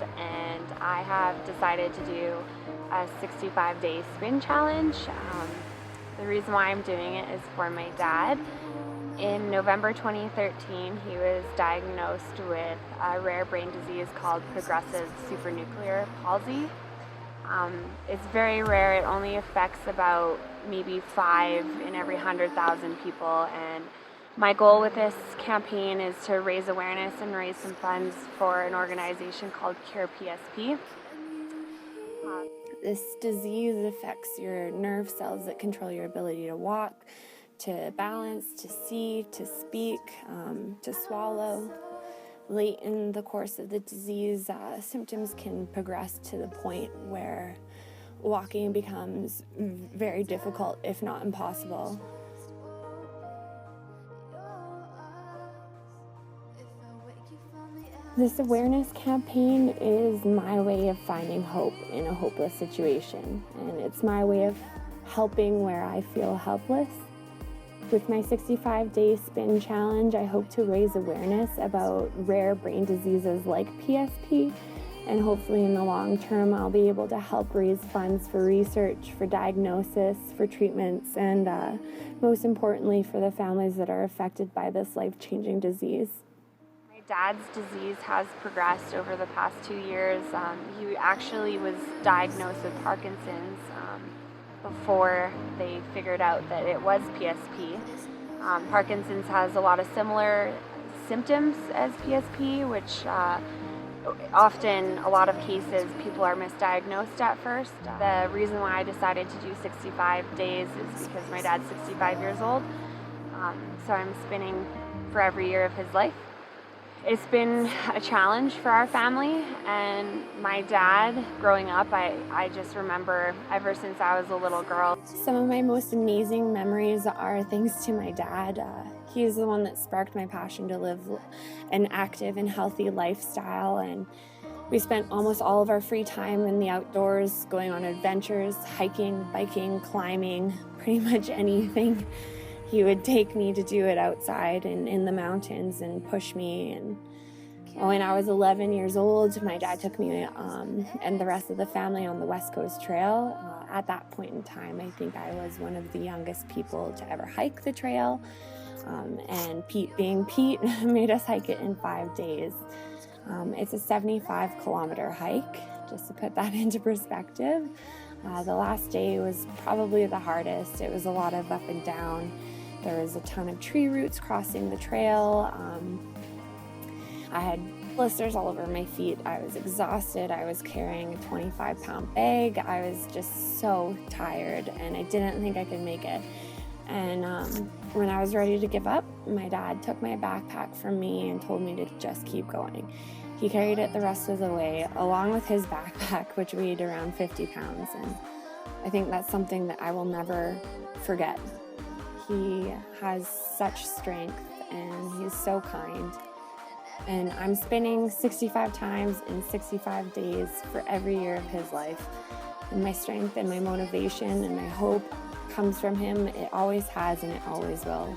and I have decided to do a 65-day spin challenge. The reason why I'm doing it is for my dad. In November 2013, he was diagnosed with a rare brain disease called progressive supranuclear palsy. It's very rare. It only affects about maybe 5 in every 100,000 people, and my goal with this campaign is to raise awareness and raise some funds for an organization called Cure PSP. This disease affects your nerve cells that control your ability to walk, to balance, to see, to speak, to swallow. Late in the course of the disease, symptoms can progress to the point where walking becomes very difficult, if not impossible. This awareness campaign is my way of finding hope in a hopeless situation, and it's my way of helping where I feel helpless. With my 65-day spin challenge, I hope to raise awareness about rare brain diseases like PSP, and hopefully in the long term I'll be able to help raise funds for research, for diagnosis, for treatments, and most importantly for the families that are affected by this life-changing disease. My dad's disease has progressed over the past 2 years. He actually was diagnosed with Parkinson's before they figured out that it was PSP. Parkinson's has a lot of similar symptoms as PSP, which often, a lot of cases, people are misdiagnosed at first. The reason why I decided to do 65 days is because my dad's 65 years old, so I'm spinning for every year of his life. It's been a challenge for our family, and my dad, growing up, I just remember ever since I was a little girl. Some of my most amazing memories are thanks to my dad. He's the one that sparked my passion to live an active and healthy lifestyle, and we spent almost all of our free time in the outdoors, going on adventures, hiking, biking, climbing, pretty much anything. He would take me to do it outside and in the mountains and push me. And when I was 11 years old, my dad took me and the rest of the family on the West Coast Trail. At that point in time, I think I was one of the youngest people to ever hike the trail. And Pete, being Pete, made us hike it in 5 days. It's a 75-kilometer hike, just to put that into perspective. The last day was probably the hardest. It was a lot of up and down. There was a ton of tree roots crossing the trail. I had blisters all over my feet. I was exhausted. I was carrying a 25-pound bag. I was just so tired, and I didn't think I could make it. And when I was ready to give up, my dad took my backpack from me and told me to just keep going. He carried it the rest of the way, along with his backpack, which weighed around 50 pounds. And I think that's something that I will never forget. He has such strength, and he's so kind. And I'm spinning 65 times in 65 days for every year of his life. And my strength and my motivation and my hope comes from him. It always has, and it always will.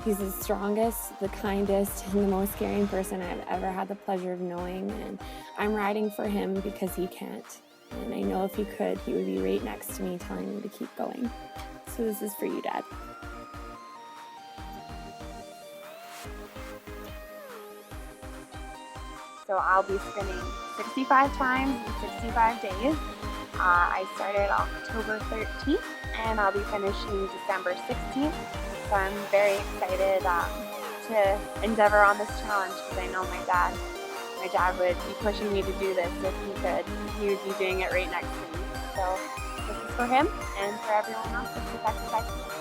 He's the strongest, the kindest, and the most caring person I've ever had the pleasure of knowing, and I'm riding for him because he can't. And I know if he could, he would be right next to me telling me to keep going. So this is for you, Dad. So I'll be spinning 65 times in 65 days. I started October 13th, and I'll be finishing December 16th. So I'm very excited to endeavor on this challenge, because I know my dad would be pushing me to do this if he could. He would be doing it right next to me. So this is for him and for everyone else that's affected by this.